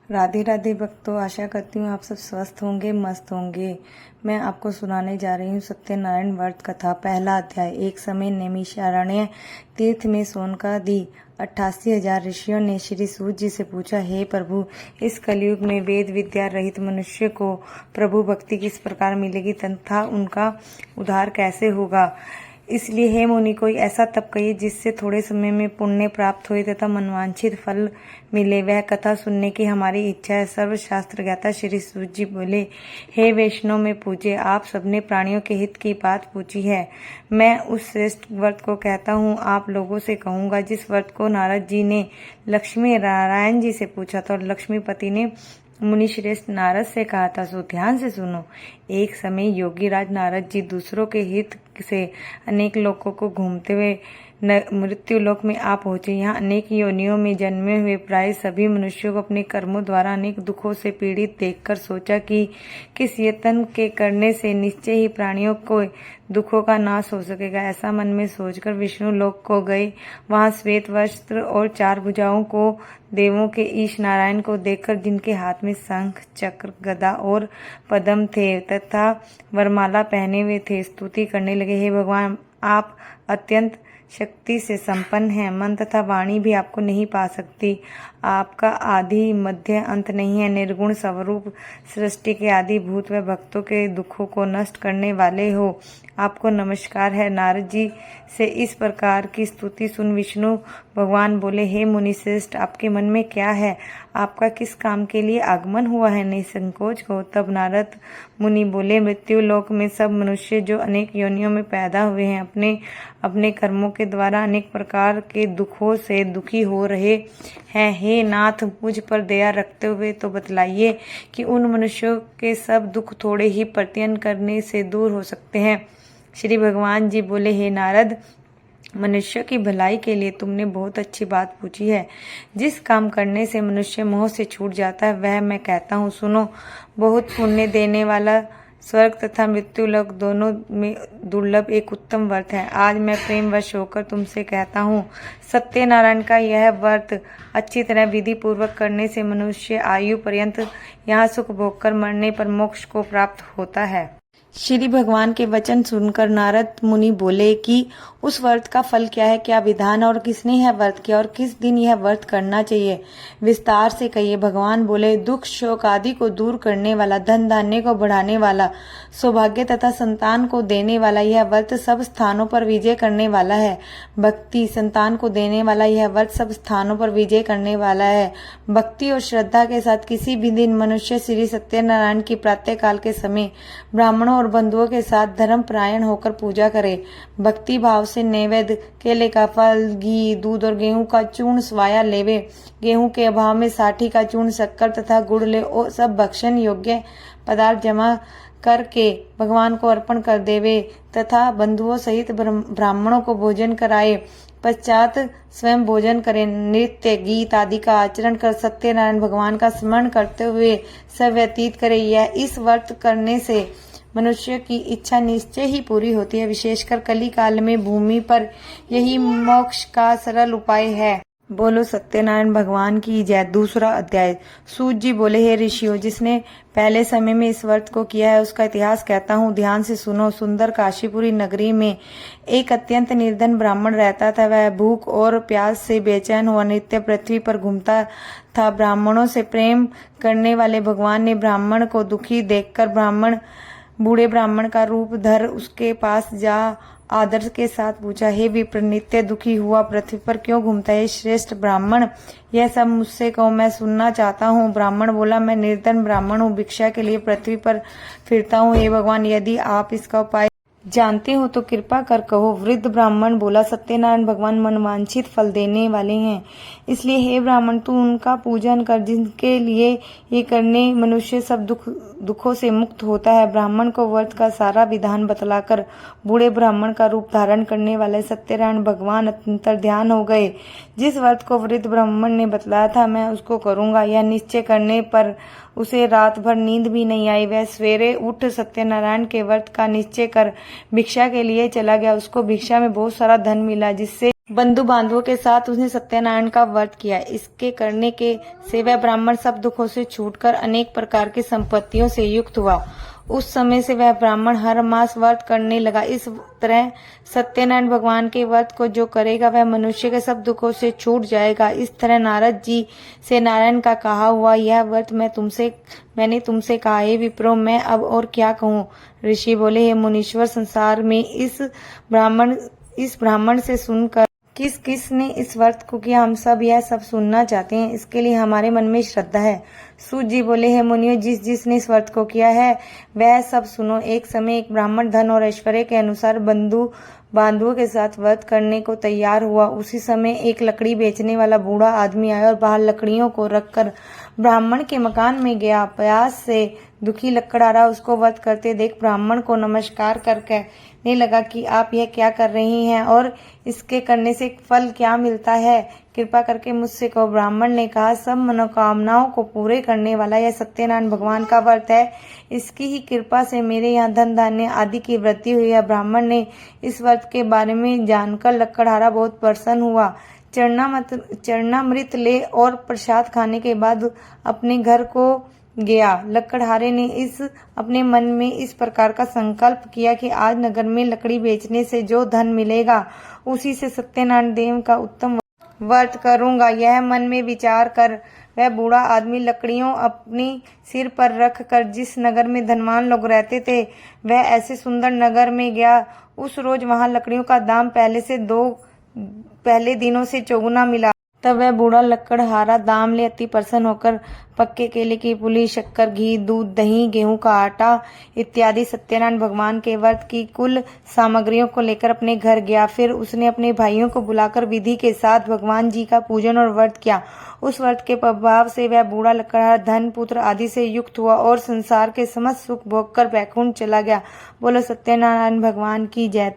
राधे राधे भक्तों, आशा करती हूँ आप सब स्वस्थ होंगे, मस्त होंगे। मैं आपको सुनाने जा रही हूँ सत्यनारायण व्रत कथा। पहला अध्याय। एक समय नैमिषारण्य तीर्थ में सोनकादि 88,000 ऋषियों ने श्री सूत जी से पूछा, हे प्रभु, इस कलयुग में वेद विद्या रहित मनुष्य को प्रभु भक्ति किस प्रकार मिलेगी तथा उनका उद्धार कैसे होगा। इसलिए हे मुनि, कोई ऐसा तप कहिए जिससे थोड़े समय में पुण्य प्राप्त हो तथा मनवांछित फल मिले। वह कथा सुनने की हमारी इच्छा है। सर्वशास्त्र ज्ञाता श्री सूत जी बोले, हे वैष्णव में पूजे, आप सबने प्राणियों के हित की बात पूछी है। मैं उस श्रेष्ठ व्रत को कहता हूँ, आप लोगों से कहूँगा जिस व्रत को नारद जी ने लक्ष्मी नारायण जी से पूछा था और लक्ष्मीपति ने मुनि श्रेष्ठ नारद से कहा था, सो ध्यान से सुनो। एक समय योगी राज नारद जी दूसरों के हित से अनेक लोगों को घूमते हुए मृत्यु लोक में आ पहुंचे। यहाँ अनेक योनियों में जन्मे हुए प्राय सभी मनुष्यों को अपने कर्मों द्वारा अनेक दुखों से पीड़ित देखकर सोचा कि किस यत्न के करने से निश्चय ही प्राणियों को दुखों का नाश हो सकेगा। ऐसा मन में सोचकर विष्णु लोक को गए। वहां श्वेत वस्त्र और 4 भुजाओं को देवों के ईश नारायण को देखकर, जिनके हाथ में शंख, चक्र, गदा और पद्म थे तथा वरमाला पहने हुए थे, स्तुति करने लगे, हे भगवान, आप अत्यंत शक्ति से संपन्न है। मन तथा वाणी भी आपको नहीं पा सकती। आपका आदि मध्य अंत नहीं है। निर्गुण स्वरूप सृष्टि के आदि भूत व भक्तों के दुखों को नष्ट करने वाले हो, आपको नमस्कार है। नारद जी से इस प्रकार की स्तुति सुन विष्णु भगवान बोले, हे मुनि श्रेष्ठ, आपके मन में क्या है? आपका किस काम के लिए आगमन हुआ है? निसंकोच हो। तब नारद मुनि बोले, मृत्यु लोक में सब मनुष्य जो अनेक योनियों में पैदा हुए हैं, अपने अपने कर्मों के द्वारा अनेक प्रकार के दुखों से दुखी हो रहे हैं। हे नाथ, मुझ पर दया रखते हुए तो बतलाइए कि उन मनुष्यों के सब दुख थोड़े ही प्रत्ययन करने से दूर हो सकते हैं। श्री भगवान जी बोले, हे नारद, मनुष्य की भलाई के लिए तुमने बहुत अच्छी बात पूछी है। जिस काम करने से मनुष्य मोह से छूट जाता है वह मैं कहता हूँ, सुनो। बहुत पुण्य देने वाला स्वर्ग तथा मृत्यु लोक दोनों में दुर्लभ एक उत्तम व्रत है। आज मैं प्रेमवश होकर तुमसे कहता हूँ, सत्यनारायण का यह व्रत अच्छी तरह विधि पूर्वक करने से मनुष्य आयु पर्यंत यहाँ सुख भोग कर मरने पर मोक्ष को प्राप्त होता है। श्री भगवान के वचन सुनकर नारद मुनि बोले कि उस व्रत का फल क्या है, क्या विधान, और किसने यह व्रत किया और किस दिन यह व्रत करना चाहिए, विस्तार से कहिए। भगवान बोले, दुख शोक आदि को दूर करने वाला, धन धान्य को बढ़ाने वाला, सौभाग्य तथा संतान को देने वाला यह व्रत सब स्थानों पर विजय करने वाला है। भक्ति संतान को देने वाला यह व्रत सब स्थानों पर विजय करने वाला है। भक्ति और श्रद्धा के साथ किसी भी दिन मनुष्य श्री सत्यनारायण की प्रातः काल के समय ब्राह्मणों और बंधुओं के साथ धर्म परायण होकर पूजा करे। भक्ति भाव से नैवेद्य, केले का फल, घी, दूध और गेहूं का चूर्ण स्वाया लेवे। गेहूं के अभाव में साठी का चूर्ण, शक्कर तथा गुड़ ले और सब भक्षण योग्य पदार्थ जमा करके भगवान को अर्पण कर देवे तथा बंधुओं सहित ब्राह्मणों को भोजन कराए। पश्चात स्वयं भोजन करें। नृत्य गीत आदि का आचरण कर सत्यनारायण भगवान का स्मरण करते हुए सब व्यतीत करे। यह इस व्रत करने से मनुष्य की इच्छा निश्चय ही पूरी होती है। विशेषकर कली काल में भूमि पर यही मोक्ष का सरल उपाय है। बोलो सत्यनारायण भगवान की जय। दूसरा अध्याय। सूत जी बोले, हे ऋषियों, जिसने पहले समय में इस व्रत को किया है उसका इतिहास कहता हूँ, ध्यान से सुनो। सुंदर काशीपुरी नगरी में एक अत्यंत निर्धन ब्राह्मण रहता था। वह भूख और प्यास से बेचैन हुआ नित्य पृथ्वी पर घूमता था। ब्राह्मणों से प्रेम करने वाले भगवान ने ब्राह्मण को दुखी देखकर बूढ़े ब्राह्मण का रूप धर उसके पास जा आदर के साथ पूछा, हे विप्र, नित्य दुखी हुआ पृथ्वी पर क्यों घूमता है? श्रेष्ठ ब्राह्मण, यह सब मुझसे कहो, मैं सुनना चाहता हूँ। ब्राह्मण बोला, मैं निर्धन ब्राह्मण हूँ, भिक्षा के लिए पृथ्वी पर फिरता हूँ। हे भगवान, यदि आप इसका उपाय जानते हो तो कृपा कर कहो। वृद्ध ब्राह्मण बोला, सत्यनारायण भगवान मनवांछित फल देने वाले हैं, इसलिए हे ब्राह्मण, तू उनका पूजन कर, जिनके लिए ये करने मनुष्य सब दुखों से मुक्त होता है। ब्राह्मण को व्रत का सारा विधान बतलाकर बूढ़े ब्राह्मण का रूप धारण करने वाले सत्यनारायण भगवान अंतर्ध्यान हो गए। जिस व्रत को वृद्ध ब्राह्मण ने बतलाया था मैं उसको करूंगा, यह निश्चय करने पर उसे रात भर नींद भी नहीं आई। वह सवेरे उठ सत्यनारायण के व्रत का निश्चय कर भिक्षा के लिए चला गया। उसको भिक्षा में बहुत सारा धन मिला, जिससे बंधु बांधवों के साथ उसने सत्यनारायण का व्रत किया। इसके करने के से वह ब्राह्मण सब दुखों से छूटकर अनेक प्रकार की संपत्तियों से युक्त हुआ। उस समय से वह ब्राह्मण हर मास व्रत करने लगा। इस तरह सत्यनारायण भगवान के व्रत को जो करेगा वह मनुष्य के सब दुखों से छूट जाएगा। इस तरह नारद जी से नारायण का कहा हुआ यह व्रत मैंने तुमसे कहा। हे विप्रो, मैं अब और क्या कहूँ। ऋषि बोले, हे मुनीश्वर, संसार में इस ब्राह्मण से सुनकर किस किस ने इस व्रत को किया, हम सब यह सब सुनना चाहते हैं। इसके लिए हमारे मन में श्रद्धा है। सूत जी बोले, हे मुनियों, जिसने इस व्रत को किया है वह सब सुनो। एक समय एक ब्राह्मण धन और ऐश्वर्य के अनुसार बंधु बांधवों के साथ व्रत करने को तैयार हुआ। उसी समय एक लकड़ी बेचने वाला बूढ़ा आदमी आया और बाहर लकड़ियों को रखकर ब्राह्मण के मकान में गया। प्यास से दुखी लकड़हारा उसको व्रत करते देख ब्राह्मण को नमस्कार कर कहने लगा कि आप यह क्या कर रही हैं और इसके करने से फल क्या मिलता है, कृपा करके मुझसे कहो। ब्राह्मण ने कहा, सब मनोकामनाओं को पूरे करने वाला यह सत्यनारायण भगवान का व्रत है। इसकी ही कृपा से मेरे यहाँ धन धान्य आदि की वृद्धि हुई है। ब्राह्मण ने इस व्रत के बारे में जानकर लकड़हारा बहुत प्रसन्न हुआ। चरणामृत ले और प्रसाद खाने के बाद अपने घर को गया। लकड़हारे ने अपने मन में इस प्रकार का संकल्प किया कि आज नगर में लकड़ी बेचने से जो धन मिलेगा उसी से सत्यनारायण देव का उत्तम व्रत करूंगा। यह मन में विचार कर वह बूढ़ा आदमी लकड़ियों अपने सिर पर रख कर जिस नगर में धनवान लोग रहते थे वह ऐसे सुंदर नगर में गया। उस रोज वहां लकड़ियों का दाम पहले दिनों से चौगुना मिला। तब वह बूढ़ा लकड़हारा दाम ले अति प्रसन्न होकर पक्के केले की पुली, शक्कर, घी, दूध, दही, गेहूं का आटा इत्यादि सत्यनारायण भगवान के व्रत की कुल सामग्रियों को लेकर अपने घर गया। फिर उसने अपने भाइयों को बुलाकर विधि के साथ भगवान जी का पूजन और व्रत किया। उस व्रत के प्रभाव से वह बूढ़ा लकड़हारा धन, पुत्र आदि से युक्त हुआ और संसार के समस्त सुख भोगकर बैकुंठ चला गया। बोलो सत्यनारायण भगवान की जय।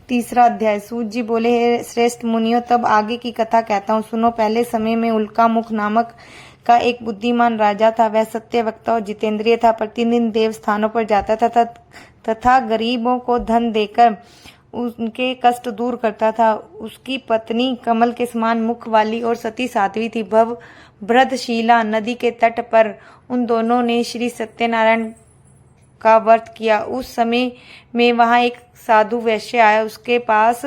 तीसरा अध्याय। सूत जी बोले, हे श्रेष्ठ मुनियों, तब आगे की कथा कहता हूँ, सुनो। पहले समय में उल्कामुख नामक का एक बुद्धिमान राजा था। वह सत्यवक्ता और जितेंद्रिय था। प्रतिदिन देव स्थानों पर जाता था तथा गरीबों को धन देकर उनके कष्ट दूर करता था। उसकी पत्नी कमल के समान मुख वाली और सती साध्वी थी। भद्रशीला नदी के तट पर उन दोनों ने श्री सत्यनारायण का व्रत किया। उस समय में वहां एक साधु वैश्य आया। उसके पास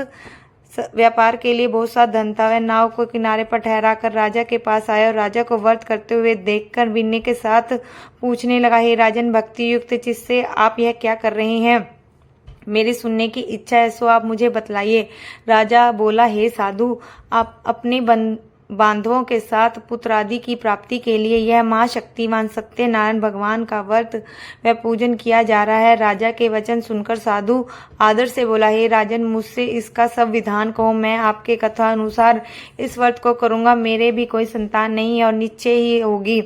व्यापार के लिए बहुत सा धन था। वह नाव को किनारे पर ठहरा कर राजा के पास आया और राजा को व्रत करते हुए देखकर विनय के साथ पूछने लगा, हे राजन, भक्ति युक्त चित्त आप यह क्या कर रहे हैं? मेरी सुनने की इच्छा है, सो आप मुझे बतलाइए। राजा बोला, हे साधु, आप अपने बांधवों के साथ पुत्र आदि की प्राप्ति के लिए यह महाशक्तिमान सत्यनारायण भगवान का व्रत व पूजन किया जा रहा है। राजा के वचन सुनकर साधु आदर से बोला, हे राजन, मुझसे इसका सब विधान कहो। मैं आपके कथा अनुसार इस व्रत को करूंगा। मेरे भी कोई संतान नहीं है और निश्चय ही होगी।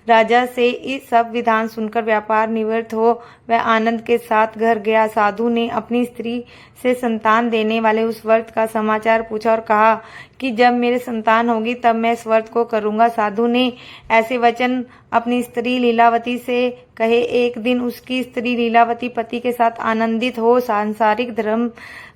राजा से इस सब विधान सुनकर व्यापार निवृत्त हो वह आनंद के साथ घर गया। साधु ने अपनी स्त्री से संतान देने वाले उस व्रत का समाचार पूछा और कहा कि जब मेरे संतान होगी तब मैं इस व्रत को करूंगा। साधु ने ऐसे वचन अपनी स्त्री लीलावती से कहे। एक दिन उसकी स्त्री लीलावती पति के साथ आनंदित हो सांसारिक धर्म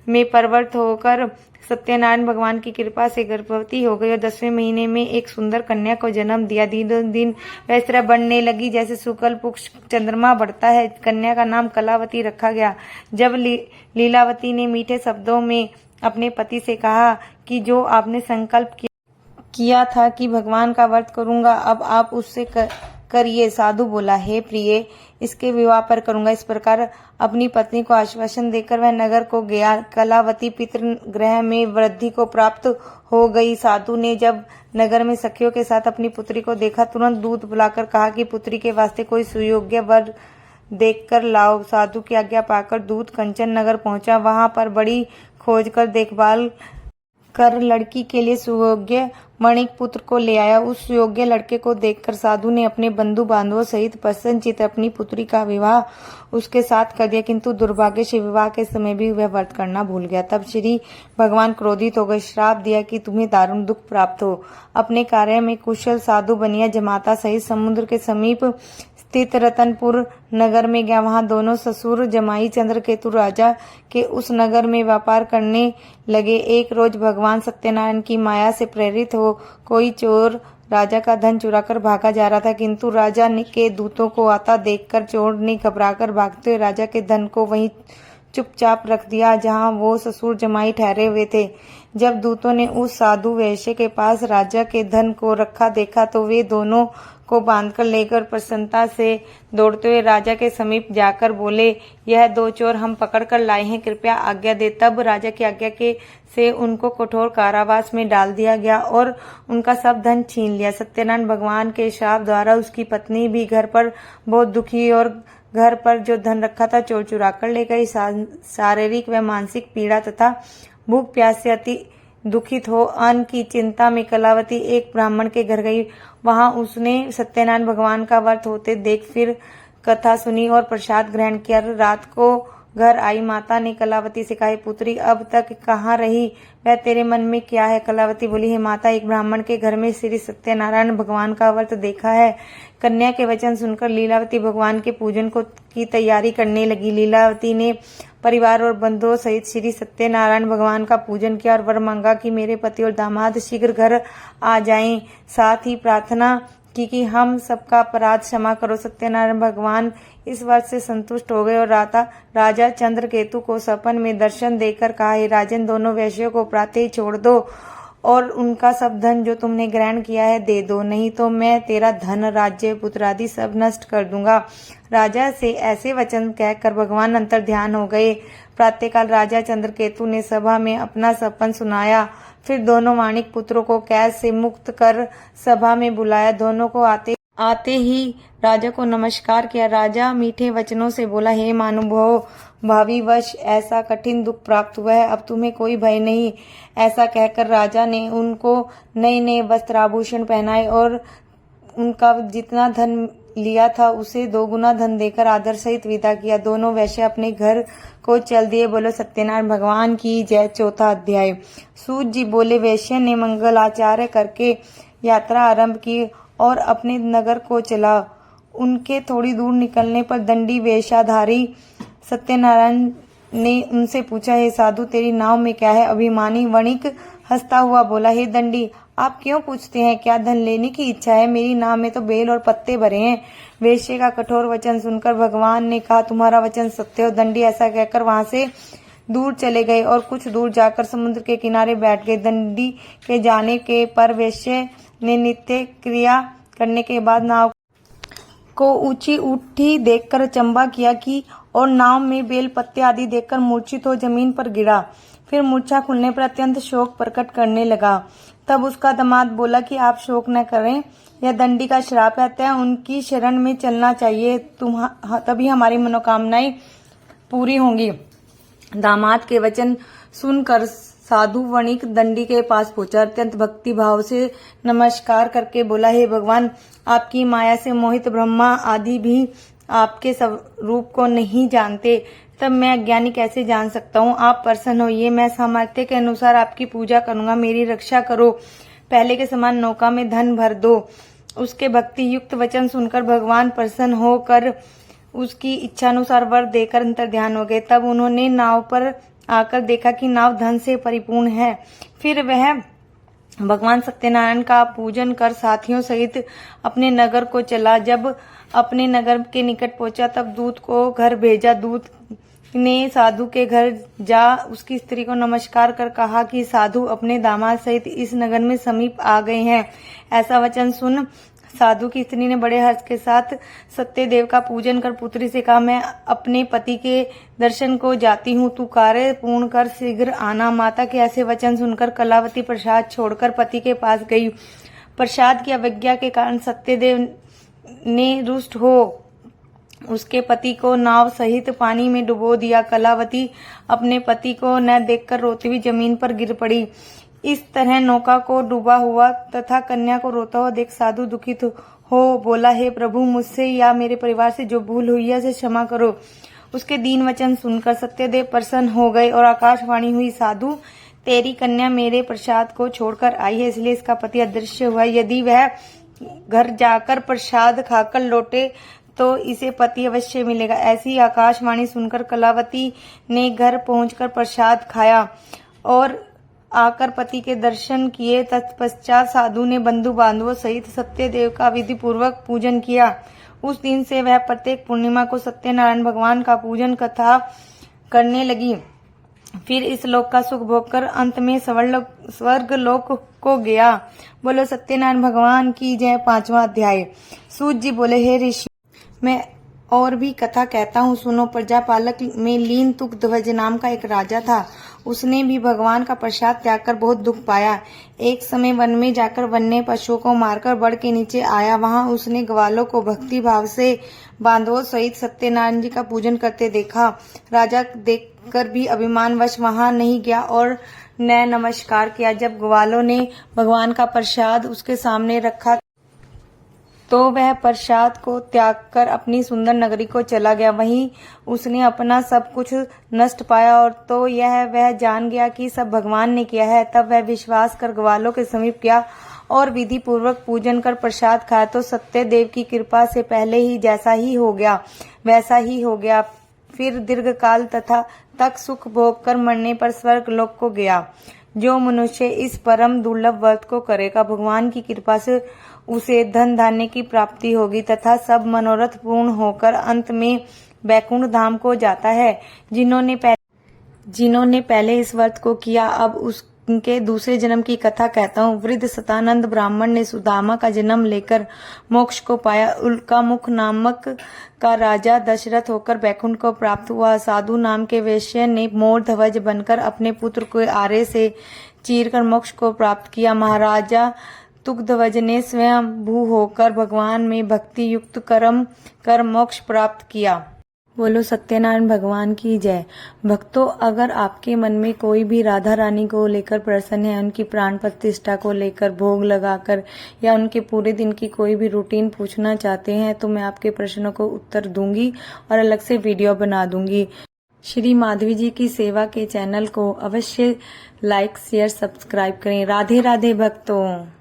में प्रवृत्त होकर सत्यनारायण भगवान की कृपा से गर्भवती हो गई और 10वें महीने में एक सुंदर कन्या को जन्म दिया। दिनों दिन वह इस तरह बढ़ने लगी जैसे शुक्ल पक्ष चंद्रमा बढ़ता है। कन्या का नाम कलावती रखा गया। जब लीलावती ने मीठे शब्दों में अपने पति से कहा कि जो आपने संकल्प किया था कि भगवान का व्रत करूंगा, अब आप उससे करिए। साधु बोला, हे प्रिय, इसके विवाह पर करूंगा। इस प्रकार अपनी पत्नी को आश्वासन देकर वह नगर को गया। कलावती पितृगृह में वृद्धि को प्राप्त हो गई। साधु ने जब नगर में सखियों के साथ अपनी पुत्री को देखा, तुरंत दूत बुलाकर कहा कि पुत्री के वास्ते कोई सुयोग्य वर देखकर लाओ। साधु की आज्ञा पाकर दूत कंचन नगर पहुंचा। वहां पर बड़ी खोज कर देखभाल कर लड़की के लिए सुयोग्य वणिक पुत्र को ले आया। उस योग्य लड़के को देखकर साधु ने अपने बंधु बांधवों सहित प्रसन्नचित्त अपनी पुत्री का विवाह उसके साथ कर दिया, किंतु दुर्भाग्य से विवाह के समय भी वह व्रत करना भूल गया। तब श्री भगवान क्रोधित हो गए, श्राप दिया कि तुम्हें दारुण दुख प्राप्त हो। अपने कार्य में कुशल साधु बनिया जमाता सहित समुद्र के समीप स्थित रतनपुर नगर में गया। वहां दोनों ससुर जमाई चंद्रकेतु राजा के उस नगर में व्यापार करने लगे। एक रोज भगवान सत्यनारायण की माया से प्रेरित हो कोई चोर राजा का धन चुराकर भागा जा रहा था, किंतु राजा के दूतों को आता देखकर चोर ने घबराकर भागते हुए राजा के धन को वहीं चुपचाप रख दिया जहां वो ससुर जमाई ठहरे हुए थे। जब दूतों ने उस साधु वैश्य के पास राजा के धन को रखा देखा तो वे दोनों को बांधकर लेकर प्रसन्नता से दौड़ते हुए राजा के समीप जाकर बोले, यह दो चोर हम पकड़ कर लाए हैं, कृपया आज्ञा दे। तब राजा की आज्ञा के से उनको कठोर कारावास में डाल दिया गया और उनका सब धन छीन लिया। सत्यनारायण भगवान के श्राप द्वारा उसकी पत्नी भी घर पर बहुत दुखी और घर पर जो धन रखा था चोर चुरा कर ले गई। शारीरिक व मानसिक पीड़ा तथा भूख प्यास से अति दुखित हो अन्न की चिंता में कलावती एक ब्राह्मण के घर गई। वहां उसने सत्यनारायण भगवान का व्रत होते देख फिर कथा सुनी और प्रसाद ग्रहण किया। रात को घर आई माता ने कलावती से कहा, पुत्री अब तक कहाँ रही, वह तेरे मन में क्या है? कलावती बोली, है माता, एक ब्राह्मण के घर में श्री सत्यनारायण भगवान का व्रत देखा है। कन्या के वचन सुनकर लीलावती भगवान के पूजन की तैयारी करने लगी। लीलावती ने परिवार और बंधुओं सहित श्री सत्यनारायण भगवान का पूजन किया और वर मांगा कि मेरे पति और दामाद शीघ्र घर आ जाएं। साथ ही प्रार्थना की कि हम सबका अपराध क्षमा करो। सत्यनारायण भगवान इस वर्ष से संतुष्ट हो गए और राजा चंद्रकेतु को सपन में दर्शन देकर कहा, हे राजन, दोनों वैश्यों को प्रातः ही छोड़ दो और उनका सब धन जो तुमने ग्रहण किया है दे दो, नहीं तो मैं तेरा धन, राज्य, पुत्र आदि सब नष्ट कर दूंगा। राजा से ऐसे वचन कहकर भगवान अंतर ध्यान हो गए। प्रातःकाल राजा चंद्रकेतु ने सभा में अपना सपन सुनाया। फिर दोनों वाणिक पुत्रों को कैद से मुक्त कर सभा में बुलाया। दोनों को आते ही राजा को नमस्कार किया। राजा मीठे वचनों से बोला, हे महानुभाव, भावी वश ऐसा कठिन दुख प्राप्त हुआ है, अब तुम्हें कोई भय नहीं। ऐसा कहकर राजा ने उनको नए नए वस्त्र आभूषण पहनाए और उनका जितना धन लिया था उसे 2 गुना धन देकर आदर सहित विदा किया। दोनों वैश्य अपने घर को चल दिए। बोलो सत्यनारायण भगवान की जय। चौथा अध्याय। सूत जी बोले, वैश्य ने मंगलाचार्य करके यात्रा आरंभ की और अपने नगर को चला। उनके थोड़ी दूर निकलने पर दंडी वेशधारी सत्यनारायण ने उनसे पूछा, हे साधु, तेरी नाव में क्या है? अभिमानी वणिक हंसता हुआ बोला, हे दंडी, आप क्यों पूछते हैं? क्या धन लेने की इच्छा है? मेरी नाव में तो बेल और पत्ते भरे हैं। वेश्य का कठोर वचन सुनकर भगवान ने कहा, तुम्हारा वचन सत्य हो। दंडी ऐसा कहकर वहां से दूर चले गए और कुछ दूर जाकर समुद्र के किनारे बैठ गए। दंडी के जाने के पर वेश्य ने नित्य क्रिया करने के बाद नाव को ऊंची उठी देखकर अचंभा किया कि और नाव में बेल पत्ते आदि देखकर मूर्छित हो जमीन पर गिरा। फिर मूर्छा खुलने पर अत्यंत शोक प्रकट करने लगा। तब उसका दामाद बोला कि आप शोक न करें, यह दंडी का श्राप है, अतः उनकी शरण में चलना चाहिए, तभी हमारी मनोकामनाएं पूरी होंगी। दामाद के वचन सुनकर साधु वणिक दंडी के पास पहुंचा। अत्यंत भक्ति भाव से नमस्कार करके बोला, हे भगवान, आपकी माया से मोहित ब्रह्मा आदि भी आपके स्वरूप को नहीं जानते, तब मैं अज्ञानी कैसे जान सकता हूँ? आप प्रसन्न होइए, मैं सामर्थ्य के अनुसार आपकी पूजा करूंगा, मेरी रक्षा करो, पहले के समान नौका में धन भर दो। उसके भक्ति युक्त वचन सुनकर भगवान प्रसन्न होकर उसकी इच्छानुसार वर देकर अंतर ध्यान हो गए। तब उन्होंने नाव पर आकर देखा कि नाव धन से परिपूर्ण है। फिर वह भगवान सत्यनारायण का पूजन कर साथियों सहित अपने नगर को चला। जब अपने नगर के निकट पहुंचा तब दूत को घर भेजा। दूत ने साधु के घर जा उसकी स्त्री को नमस्कार कर कहा कि साधु अपने दामाद सहित इस नगर में समीप आ गए हैं। ऐसा वचन सुन साधु की स्त्री ने बड़े हर्ष के साथ सत्यदेव का पूजन कर पुत्री से कहा, मैं अपने पति के दर्शन को जाती हूँ, तू कार्य पूर्ण कर शीघ्र आना। माता के ऐसे वचन सुनकर कलावती प्रसाद छोड़कर पति के पास गई। प्रसाद की अवज्ञा के कारण सत्यदेव ने रुष्ट हो उसके पति को नाव सहित पानी में डुबो दिया। कलावती अपने पति को न देखकर रोती हुई जमीन पर गिर पड़ी। इस तरह नौका को डूबा हुआ तथा कन्या को रोता हुआ देख साधु दुखित हो बोला, हे प्रभु, मुझसे या मेरे परिवार से जो भूल हुई है उसे क्षमा करो। उसके दीन वचन सुनकर सत्यदेव प्रसन्न हो गए और आकाशवाणी हुई, साधु, तेरी कन्या मेरे प्रसाद को छोड़कर आई है, इसलिए इसका पति अदृश्य हुआ। यदि वह घर जाकर प्रसाद खाकर लौटे तो इसे पति अवश्य मिलेगा। ऐसी आकाशवाणी सुनकर कलावती ने घर पहुंचकर प्रसाद खाया और आकर पति के दर्शन किए। तत्पश्चात साधु ने बंधु बांधवों सहित सत्यदेव का विधि पूर्वक पूजन किया। उस दिन से वह प्रत्येक पूर्णिमा को सत्यनारायण भगवान का पूजन कथा करने लगी। फिर इस लोक का सुख भोगकर अंत में स्वर्ग लोक को गया। बोलो सत्यनारायण भगवान की जय। 5वां अध्याय। सूत जी बोले, हे ऋषि, मैं और भी कथा कहता हूँ, सुनो। प्रजापालक में लीन तुक्तध्वज नाम का एक राजा था। उसने भी भगवान का प्रसाद त्याग कर बहुत दुख पाया। एक समय वन में जाकर वन्य पशुओं को मारकर बड़ के नीचे आया। वहां उसने ग्वालों को भक्ति भाव से बांधवों सहित सत्यनारायण जी का पूजन करते देखा। राजा देखकर भी अभिमानवश वहां नहीं गया और न नमस्कार किया। जब ग्वालों ने भगवान का प्रसाद उसके सामने रखा तो वह प्रसाद को त्याग कर अपनी सुंदर नगरी को चला गया। वहीं उसने अपना सब कुछ नष्ट पाया और तो वह जान गया कि सब भगवान ने किया है। तब वह विश्वास कर ग्वालों के समीप गया और विधि पूर्वक पूजन कर प्रसाद खाया तो सत्यदेव की कृपा से पहले ही जैसा ही हो गया वैसा ही हो गया। फिर दीर्घकाल तक सुख भोग कर मरने पर स्वर्ग लोक को गया। जो मनुष्य इस परम दुर्लभ व्रत को करेगा, भगवान की कृपा से उसे धन धान्य की प्राप्ति होगी तथा सब मनोरथ पूर्ण होकर अंत में बैकुंठ धाम को जाता है। जिन्होंने पहले इस व्रत को किया, अब उनके दूसरे जन्म की कथा कहता हूँ। वृद्ध सतानंद ब्राह्मण ने सुदामा का जन्म लेकर मोक्ष को पाया। उनका मुख नामक का राजा दशरथ होकर बैकुंठ को प्राप्त हुआ। साधु नाम के वैश्य ने मोर ध्वज बनकर अपने पुत्र को आरे से चीरकर मोक्ष को प्राप्त किया। महाराजा तुक्तध्वज ने स्वयं भू होकर भगवान में भक्ति युक्त कर्म कर मोक्ष प्राप्त किया। बोलो सत्यनारायण भगवान की जय। भक्तों, अगर आपके मन में कोई भी राधा रानी को लेकर प्रश्न है, उनकी प्राण प्रतिष्ठा को लेकर, भोग लगाकर या उनके पूरे दिन की कोई भी रूटीन पूछना चाहते हैं तो मैं आपके प्रश्नों को उत्तर दूंगी और अलग से वीडियो बना दूंगी। श्री माधवी जी की सेवा के चैनल को अवश्य लाइक, शेयर, सब्सक्राइब करें। राधे राधे भक्तों।